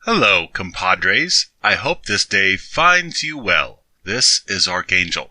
Hello, compadres. I hope this day finds you well. This is Archangel.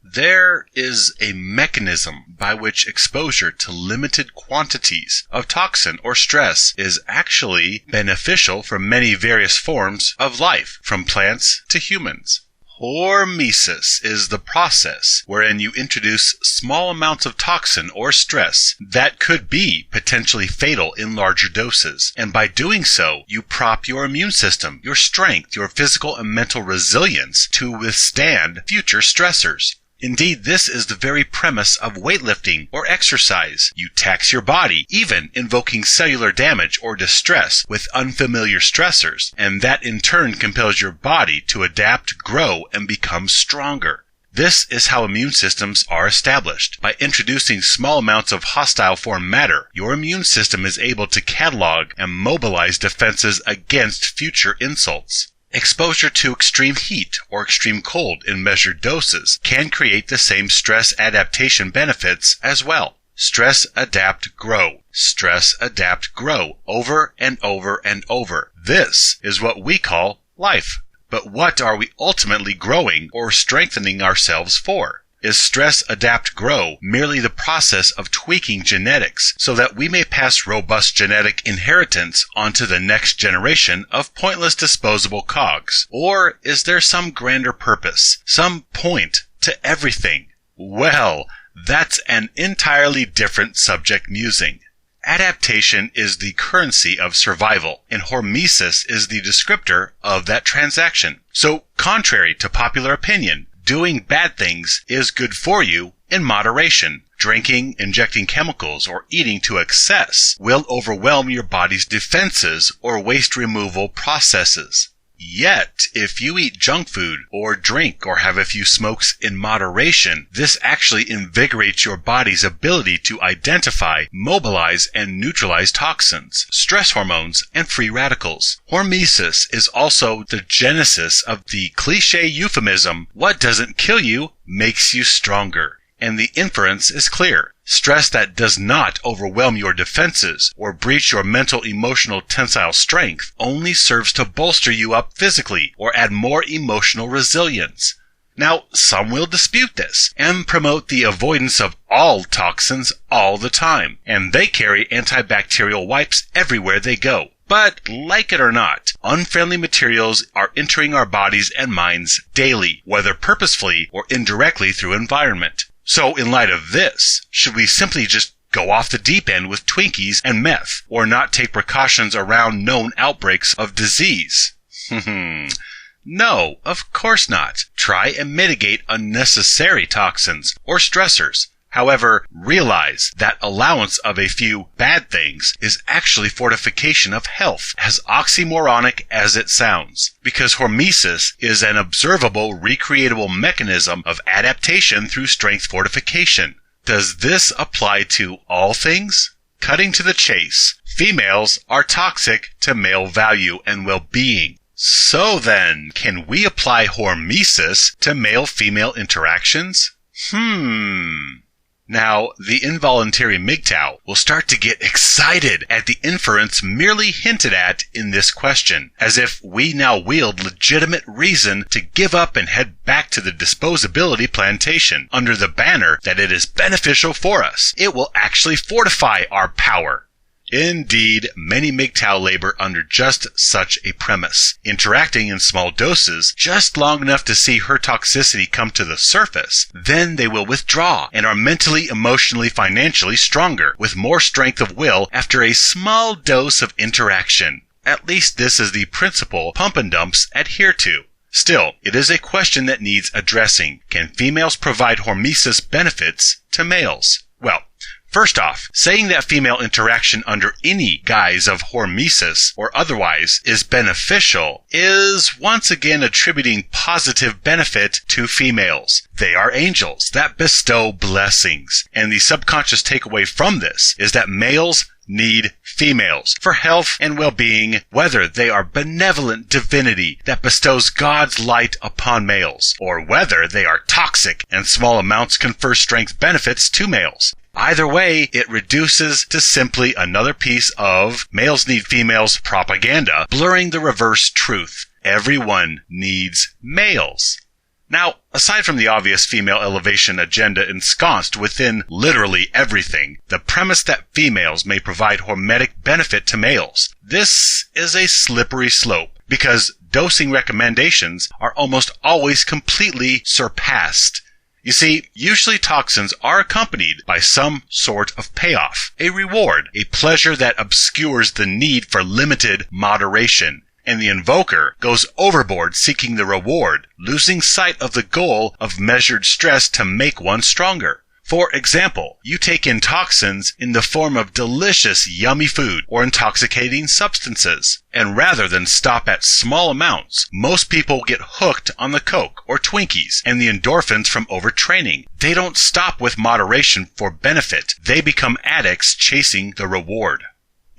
There is a mechanism by which exposure to limited quantities of toxin or stress is actually beneficial for many various forms of life, from plants to humans. Hormesis is the process wherein you introduce small amounts of toxin or stress that could be potentially fatal in larger doses. And by doing so, you prop your immune system, your strength, your physical and mental resilience to withstand future stressors. Indeed, this is the very premise of weightlifting or exercise. You tax your body, even invoking cellular damage or distress with unfamiliar stressors, and that in turn compels your body to adapt, grow, and become stronger. This is how immune systems are established. By introducing small amounts of hostile foreign matter, your immune system is able to catalog and mobilize defenses against future insults. Exposure to extreme heat or extreme cold in measured doses can create the same stress adaptation benefits as well. Stress, adapt, grow. Stress, adapt, grow. Over and over and over. This is what we call life. But what are we ultimately growing or strengthening ourselves for? Is stress, adapt, grow merely the process of tweaking genetics so that we may pass robust genetic inheritance onto the next generation of pointless disposable cogs? Or is there some grander purpose, some point to everything? Well, that's an entirely different subject musing. Adaptation is the currency of survival, and hormesis is the descriptor of that transaction. So, contrary to popular opinion, doing bad things is good for you in moderation. Drinking, injecting chemicals, or eating to excess will overwhelm your body's defenses or waste removal processes. Yet, if you eat junk food or drink or have a few smokes in moderation, this actually invigorates your body's ability to identify, mobilize, and neutralize toxins, stress hormones, and free radicals. Hormesis is also the genesis of the cliché euphemism, "What doesn't kill you makes you stronger." And the inference is clear. Stress that does not overwhelm your defenses or breach your mental emotional tensile strength only serves to bolster you up physically or add more emotional resilience. Now, some will dispute this and promote the avoidance of all toxins all the time, and they carry antibacterial wipes everywhere they go. But, like it or not, unfriendly materials are entering our bodies and minds daily, whether purposefully or indirectly through environment. So, in light of this, should we simply just go off the deep end with Twinkies and meth, or not take precautions around known outbreaks of disease? No, of course not. Try and mitigate unnecessary toxins or stressors. However, realize that allowance of a few bad things is actually fortification of health, as oxymoronic as it sounds, because hormesis is an observable, recreatable mechanism of adaptation through strength fortification. Does this apply to all things? Cutting to the chase, females are toxic to male value and well-being. So then, can we apply hormesis to male-female interactions? Now, the involuntary MGTOW will start to get excited at the inference merely hinted at in this question, as if we now wield legitimate reason to give up and head back to the disposability plantation under the banner that it is beneficial for us. It will actually fortify our power. Indeed, many MGTOW labor under just such a premise, interacting in small doses just long enough to see her toxicity come to the surface. Then they will withdraw and are mentally, emotionally, financially stronger, with more strength of will after a small dose of interaction. At least this is the principle pump and dumps adhere to. Still, it is a question that needs addressing. Can females provide hormesis benefits to males? Well, first off, saying that female interaction under any guise of hormesis or otherwise is beneficial is once again attributing positive benefit to females. They are angels that bestow blessings, and the subconscious takeaway from this is that males need females for health and well-being, whether they are benevolent divinity that bestows God's light upon males, or whether they are toxic and small amounts confer strength benefits to males. Either way, it reduces to simply another piece of males need females propaganda, blurring the reverse truth. Everyone needs males. Now, aside from the obvious female elevation agenda ensconced within literally everything, the premise that females may provide hormetic benefit to males, this is a slippery slope because dosing recommendations are almost always completely surpassed. You see, usually toxins are accompanied by some sort of payoff, a reward, a pleasure that obscures the need for limited moderation. And the invoker goes overboard seeking the reward, losing sight of the goal of measured stress to make one stronger. For example, you take in toxins in the form of delicious, yummy food or intoxicating substances. And rather than stop at small amounts, most people get hooked on the Coke or Twinkies and the endorphins from overtraining. They don't stop with moderation for benefit. They become addicts chasing the reward.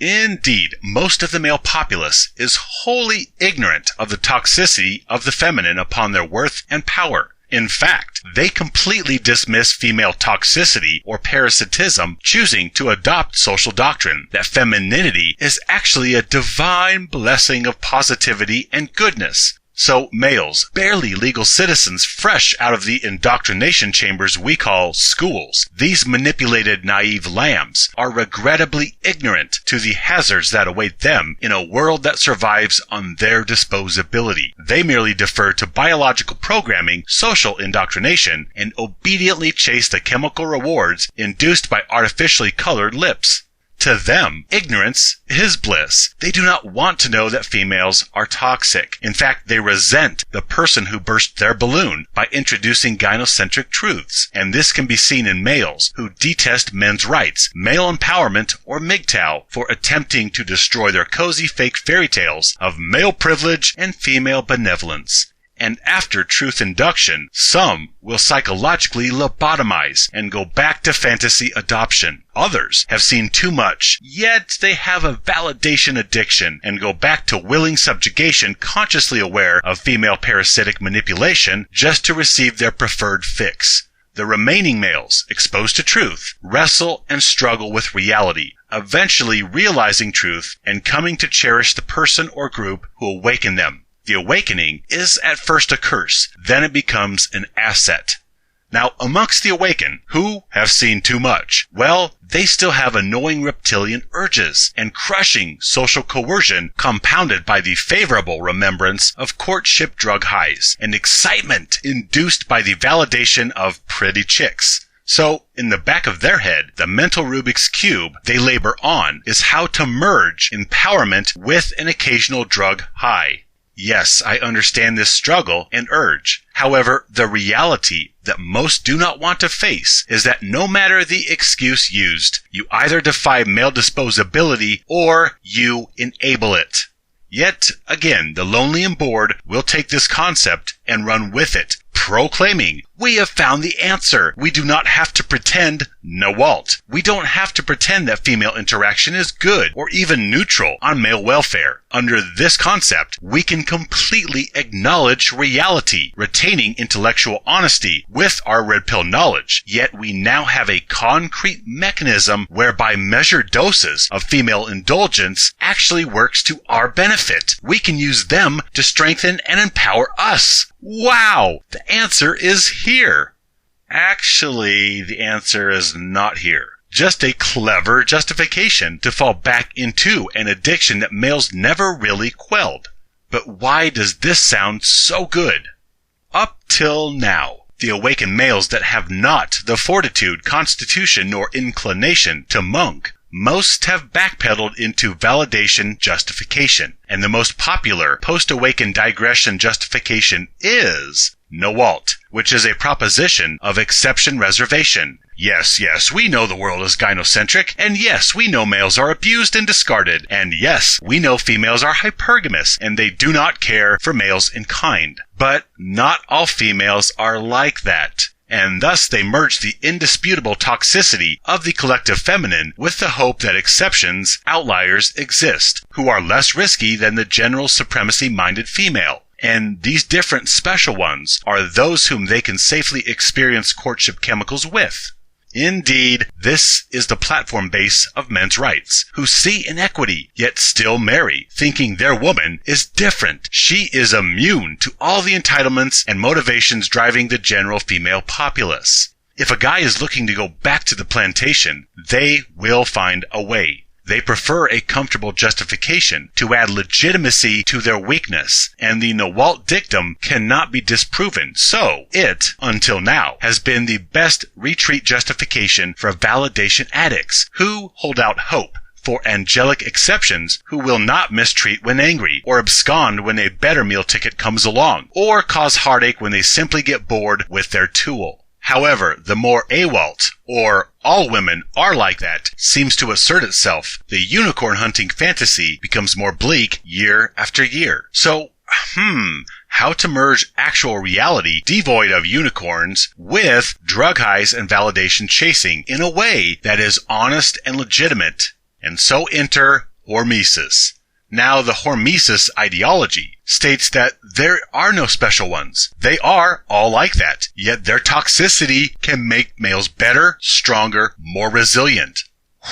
Indeed, most of the male populace is wholly ignorant of the toxicity of the feminine upon their worth and power. In fact, they completely dismiss female toxicity or parasitism, choosing to adopt social doctrine that femininity is actually a divine blessing of positivity and goodness. So males, barely legal citizens fresh out of the indoctrination chambers we call schools, these manipulated naive lambs, are regrettably ignorant to the hazards that await them in a world that survives on their disposability. They merely defer to biological programming, social indoctrination, and obediently chase the chemical rewards induced by artificially colored lips. To them, ignorance is bliss. They do not want to know that females are toxic. In fact, they resent the person who burst their balloon by introducing gynocentric truths. And this can be seen in males who detest men's rights, male empowerment, or MGTOW for attempting to destroy their cozy fake fairy tales of male privilege and female benevolence. And after truth induction, some will psychologically lobotomize and go back to fantasy adoption. Others have seen too much, yet they have a validation addiction and go back to willing subjugation, consciously aware of female parasitic manipulation just to receive their preferred fix. The remaining males, exposed to truth, wrestle and struggle with reality, eventually realizing truth and coming to cherish the person or group who awakened them. The awakening is at first a curse, then it becomes an asset. Now, amongst the awakened, who have seen too much, well, they still have annoying reptilian urges and crushing social coercion compounded by the favorable remembrance of courtship drug highs and excitement induced by the validation of pretty chicks. So, in the back of their head, the mental Rubik's Cube they labor on is how to merge empowerment with an occasional drug high. Yes, I understand this struggle and urge. However, the reality that most do not want to face is that no matter the excuse used, you either defy male disposability or you enable it. Yet, again, the lonely and bored will take this concept and run with it, proclaiming, "We have found the answer. We do not have to pretend Nawalt. We don't have to pretend that female interaction is good or even neutral on male welfare. Under this concept, we can completely acknowledge reality, retaining intellectual honesty with our red pill knowledge. Yet we now have a concrete mechanism whereby measured doses of female indulgence actually works to our benefit. We can use them to strengthen and empower us." Wow! The answer is here. Actually, the answer is not here. Just a clever justification to fall back into an addiction that males never really quelled. But why does this sound so good? Up till now, the awakened males that have not the fortitude, constitution, nor inclination to monk, most have backpedaled into validation justification. And the most popular post-awakened digression justification is Nawalt, which is a proposition of exception reservation. Yes, we know the world is gynocentric, and yes, we know males are abused and discarded, and yes, we know females are hypergamous, and they do not care for males in kind. But not all females are like that. And thus they merge the indisputable toxicity of the collective feminine with the hope that exceptions, outliers, exist, who are less risky than the general supremacy-minded female. And these different special ones are those whom they can safely experience courtship chemicals with. Indeed, this is the platform base of men's rights, who see inequity, yet still marry, thinking their woman is different. She is immune to all the entitlements and motivations driving the general female populace. If a guy is looking to go back to the plantation, they will find a way. They prefer a comfortable justification to add legitimacy to their weakness, and the Nawalt dictum cannot be disproven, so it, until now, has been the best retreat justification for validation addicts who hold out hope for angelic exceptions who will not mistreat when angry, or abscond when a better meal ticket comes along, or cause heartache when they simply get bored with their tool. However, the more AWOLT, or all women are like that, seems to assert itself, the unicorn hunting fantasy becomes more bleak year after year. So, how to merge actual reality devoid of unicorns with drug highs and validation chasing in a way that is honest and legitimate. And so enter Hormesis. Now, the Hormesis ideology states that there are no special ones. They are all like that, yet their toxicity can make males better, stronger, more resilient.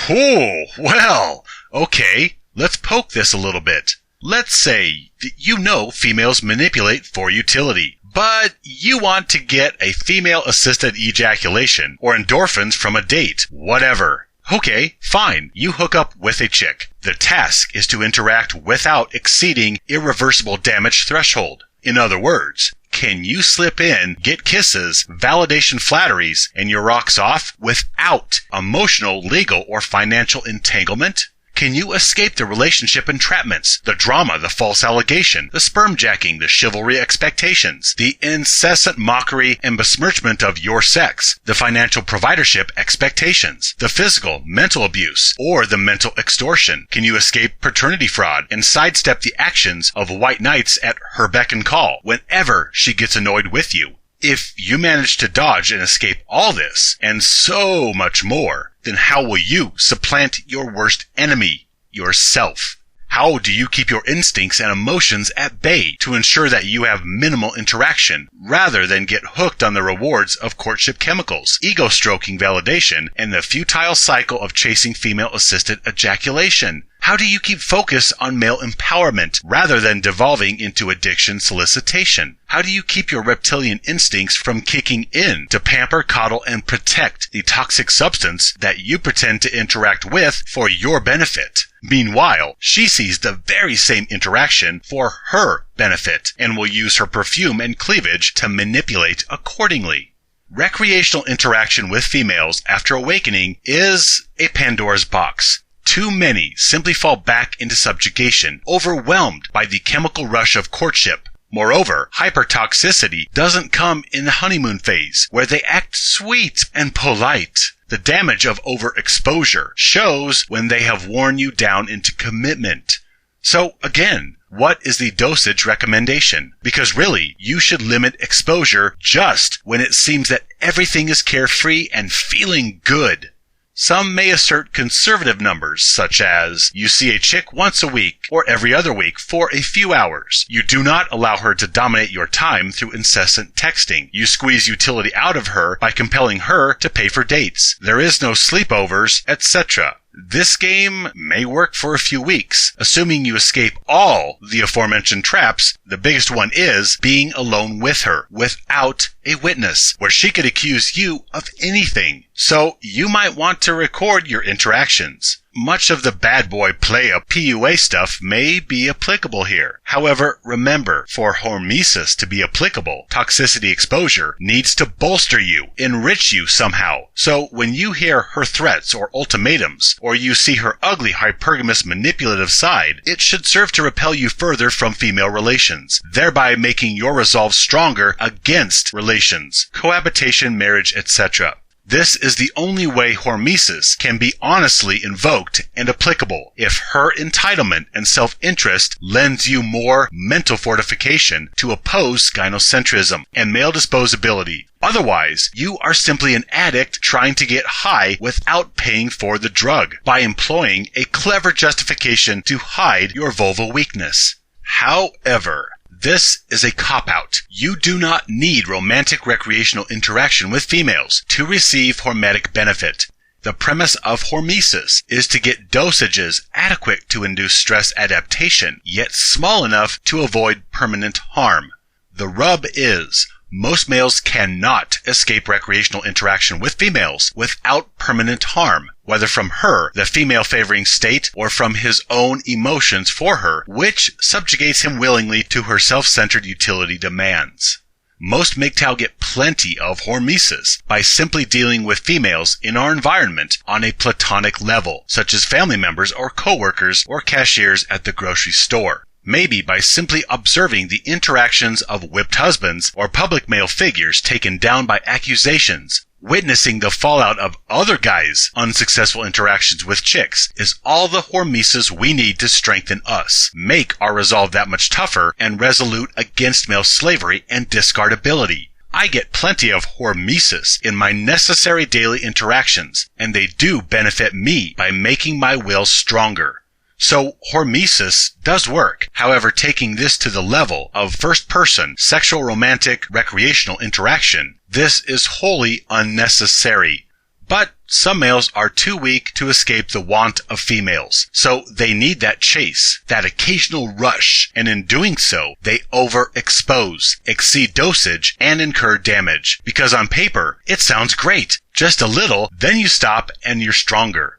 Well, okay, let's poke this a little bit. Let's say that you know females manipulate for utility, but you want to get a female-assisted ejaculation or endorphins from a date, whatever. Okay, fine, you hook up with a chick. The task is to interact without exceeding irreversible damage threshold. In other words, can you slip in, get kisses, validation flatteries, and your rocks off without emotional, legal, or financial entanglement? Can you escape the relationship entrapments, the drama, the false allegation, the sperm jacking, the chivalry expectations, the incessant mockery and besmirchment of your sex, the financial providership expectations, the physical, mental abuse, or the mental extortion? Can you escape paternity fraud and sidestep the actions of white knights at her beck and call whenever she gets annoyed with you? If you manage to dodge and escape all this, and so much more, then how will you supplant your worst enemy, yourself? How do you keep your instincts and emotions at bay to ensure that you have minimal interaction, rather than get hooked on the rewards of courtship chemicals, ego-stroking validation, and the futile cycle of chasing female-assisted ejaculation? How do you keep focus on male empowerment rather than devolving into addiction solicitation? How do you keep your reptilian instincts from kicking in to pamper, coddle, and protect the toxic substance that you pretend to interact with for your benefit? Meanwhile, she sees the very same interaction for her benefit and will use her perfume and cleavage to manipulate accordingly. Recreational interaction with females after awakening is a Pandora's box. Too many simply fall back into subjugation, overwhelmed by the chemical rush of courtship. Moreover, hypertoxicity doesn't come in the honeymoon phase, where they act sweet and polite. The damage of overexposure shows when they have worn you down into commitment. So again, what is the dosage recommendation? Because really, you should limit exposure just when it seems that everything is carefree and feeling good. Some may assert conservative numbers, such as you see a chick once a week or every other week for a few hours. You do not allow her to dominate your time through incessant texting. You squeeze utility out of her by compelling her to pay for dates. There is no sleepovers, etc. This game may work for a few weeks, assuming you escape all the aforementioned traps. The biggest one is being alone with her, without a witness, where she could accuse you of anything. So you might want to record your interactions. Much of the bad boy playa PUA stuff may be applicable here. However, remember, for Hormesis to be applicable, toxicity exposure needs to bolster you, enrich you somehow. So when you hear her threats or ultimatums, or you see her ugly hypergamous manipulative side, it should serve to repel you further from female relations, thereby making your resolve stronger against relations, cohabitation, marriage, etc. This is the only way Hormesis can be honestly invoked and applicable if her entitlement and self-interest lends you more mental fortification to oppose gynocentrism and male disposability. Otherwise, you are simply an addict trying to get high without paying for the drug by employing a clever justification to hide your vulval weakness. However, This is a cop-out. You do not need romantic recreational interaction with females to receive hormetic benefit. The premise of hormesis is to get dosages adequate to induce stress adaptation, yet small enough to avoid permanent harm. The rub is, most males cannot escape recreational interaction with females without permanent harm, whether from her, the female-favoring state, or from his own emotions for her, which subjugates him willingly to her self-centered utility demands. Most MGTOW get plenty of hormesis by simply dealing with females in our environment on a platonic level, such as family members or coworkers or cashiers at the grocery store. Maybe by simply observing the interactions of whipped husbands or public male figures taken down by accusations. Witnessing the fallout of other guys' unsuccessful interactions with chicks is all the hormesis we need to strengthen us, make our resolve that much tougher and resolute against male slavery and discardability. I get plenty of hormesis in my necessary daily interactions, and they do benefit me by making my will stronger. So hormesis does work. However, taking this to the level of first-person, sexual, romantic, recreational interaction, this is wholly unnecessary. But some males are too weak to escape the want of females, so they need that chase, that occasional rush, and in doing so, they overexpose, exceed dosage, and incur damage. Because on paper, it sounds great. Just a little, then you stop and you're stronger.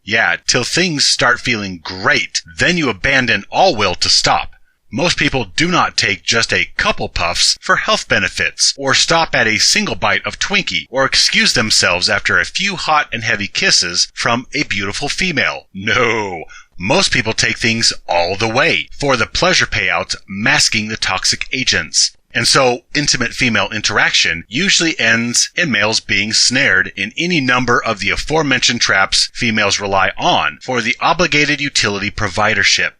Yeah, till things start feeling great, then you abandon all will to stop. Most people do not take just a couple puffs for health benefits, or stop at a single bite of Twinkie, or excuse themselves after a few hot and heavy kisses from a beautiful female. No, most people take things all the way, for the pleasure payout masking the toxic agents. And so, intimate female interaction usually ends in males being snared in any number of the aforementioned traps females rely on for the obligated utility providership.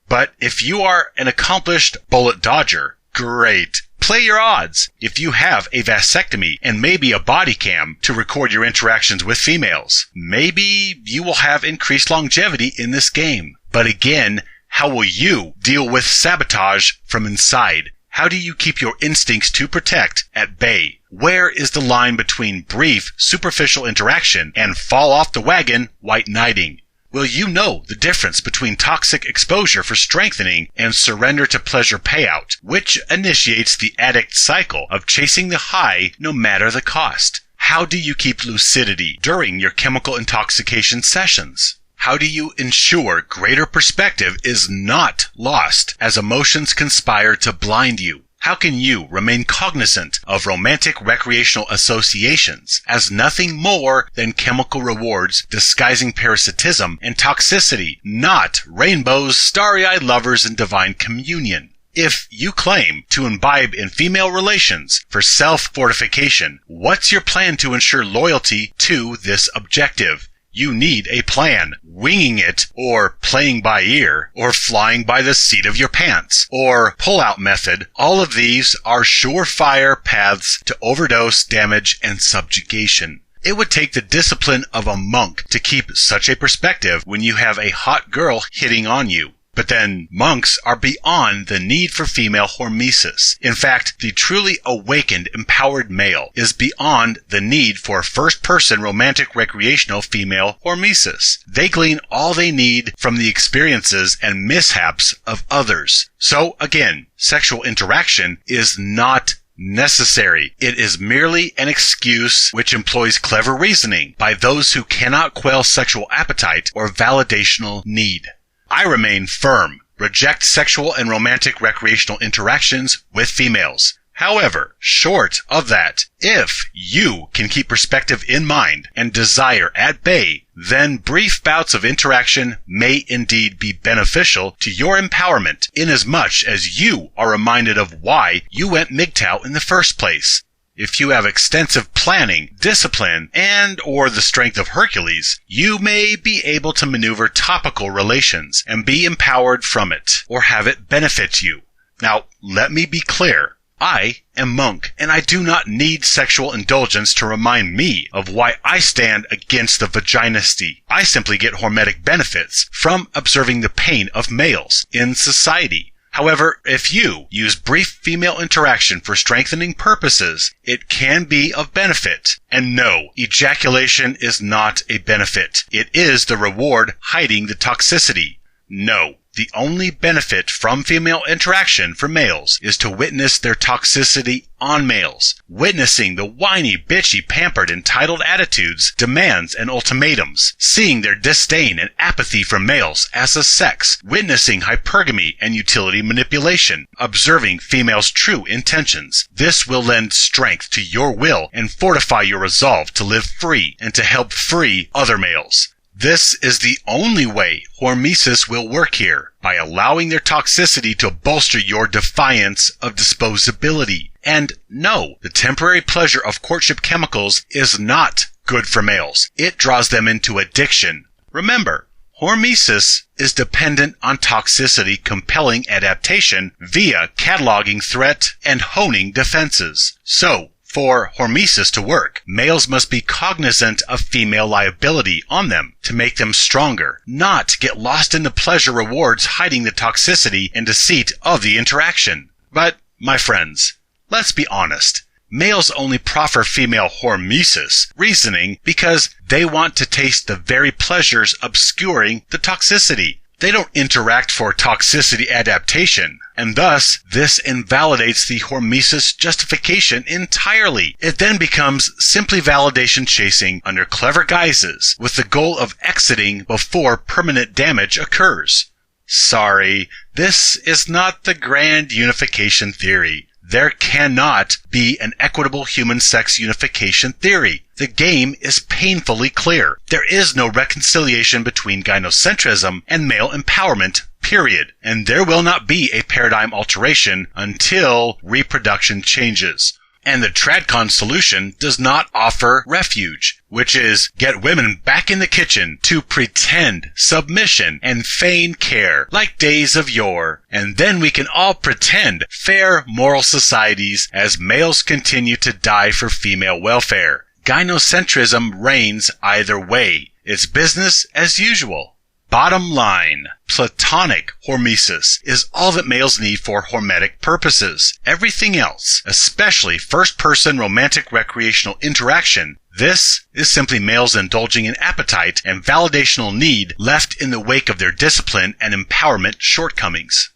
But if you are an accomplished bullet dodger, great. Play your odds. If you have a vasectomy and maybe a body cam to record your interactions with females, maybe you will have increased longevity in this game. But again, how will you deal with sabotage from inside? How do you keep your instincts to protect at bay? Where is the line between brief, superficial interaction and fall off the wagon, white knighting? Will you know the difference between toxic exposure for strengthening and surrender to pleasure payout, which initiates the addict cycle of chasing the high no matter the cost? How do you keep lucidity during your chemical intoxication sessions? How do you ensure greater perspective is not lost as emotions conspire to blind you? How can you remain cognizant of romantic recreational associations as nothing more than chemical rewards disguising parasitism and toxicity, not rainbows, starry-eyed lovers, and divine communion? If you claim to imbibe in female relations for self-fortification, what's your plan to ensure loyalty to this objective? You need a plan. Winging it, or playing by ear, or flying by the seat of your pants, or pull-out method, all of these are surefire paths to overdose, damage, and subjugation. It would take the discipline of a monk to keep such a perspective when you have a hot girl hitting on you. But then, monks are beyond the need for female hormesis. In fact, the truly awakened, empowered male is beyond the need for first-person romantic recreational female hormesis. They glean all they need from the experiences and mishaps of others. So, again, sexual interaction is not necessary. It is merely an excuse which employs clever reasoning by those who cannot quell sexual appetite or validational need. I remain firm. Reject sexual and romantic recreational interactions with females. However, short of that, if you can keep perspective in mind and desire at bay, then brief bouts of interaction may indeed be beneficial to your empowerment inasmuch as you are reminded of why you went MGTOW in the first place. If you have extensive planning, discipline, and or the strength of Hercules, you may be able to maneuver topical relations and be empowered from it, or have it benefit you. Now, let me be clear. I am monk, and I do not need sexual indulgence to remind me of why I stand against the vaginisty. I simply get hormetic benefits from observing the pain of males in society. However, if you use brief female interaction for strengthening purposes, it can be of benefit. And no, ejaculation is not a benefit. It is the reward hiding the toxicity. No, the only benefit from female interaction for males is to witness their toxicity on males. Witnessing the whiny, bitchy, pampered, entitled attitudes, demands, and ultimatums. Seeing their disdain and apathy for males as a sex. Witnessing hypergamy and utility manipulation. Observing females' true intentions. This will lend strength to your will and fortify your resolve to live free and to help free other males. This is the only way Hormesis will work here, by allowing their toxicity to bolster your defiance of disposability. And no, the temporary pleasure of courtship chemicals is not good for males. It draws them into addiction. Remember, Hormesis is dependent on toxicity compelling adaptation via cataloging threat and honing defenses. So, for Hormesis to work, males must be cognizant of female liability on them to make them stronger, not get lost in the pleasure rewards hiding the toxicity and deceit of the interaction. But, my friends, let's be honest. Males only proffer female Hormesis reasoning because they want to taste the very pleasures obscuring the toxicity. They don't interact for toxicity adaptation, and thus this invalidates the Hormesis justification entirely. It then becomes simply validation chasing under clever guises with the goal of exiting before permanent damage occurs. Sorry, this is not the grand unification theory. There cannot be an equitable human sex unification theory. The game is painfully clear. There is no reconciliation between gynocentrism and male empowerment, period. And there will not be a paradigm alteration until reproduction changes. And the TradCon solution does not offer refuge, which is get women back in the kitchen to pretend submission and feign care like days of yore. And then we can all pretend fair moral societies as males continue to die for female welfare. Gynocentrism reigns either way. It's business as usual. Bottom line, platonic Hormesis is all that males need for hormetic purposes. Everything else, especially first-person romantic recreational interaction, this is simply males indulging in appetite and validational need left in the wake of their discipline and empowerment shortcomings.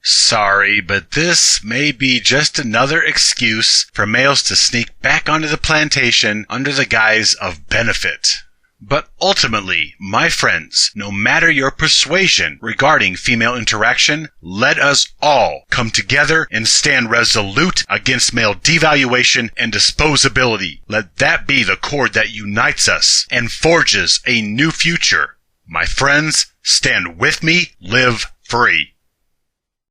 Sorry, but this may be just another excuse for males to sneak back onto the plantation under the guise of benefit. But ultimately, my friends, no matter your persuasion regarding female interaction, let us all come together and stand resolute against male devaluation and disposability. Let that be the cord that unites us and forges a new future. My friends, stand with me, live free.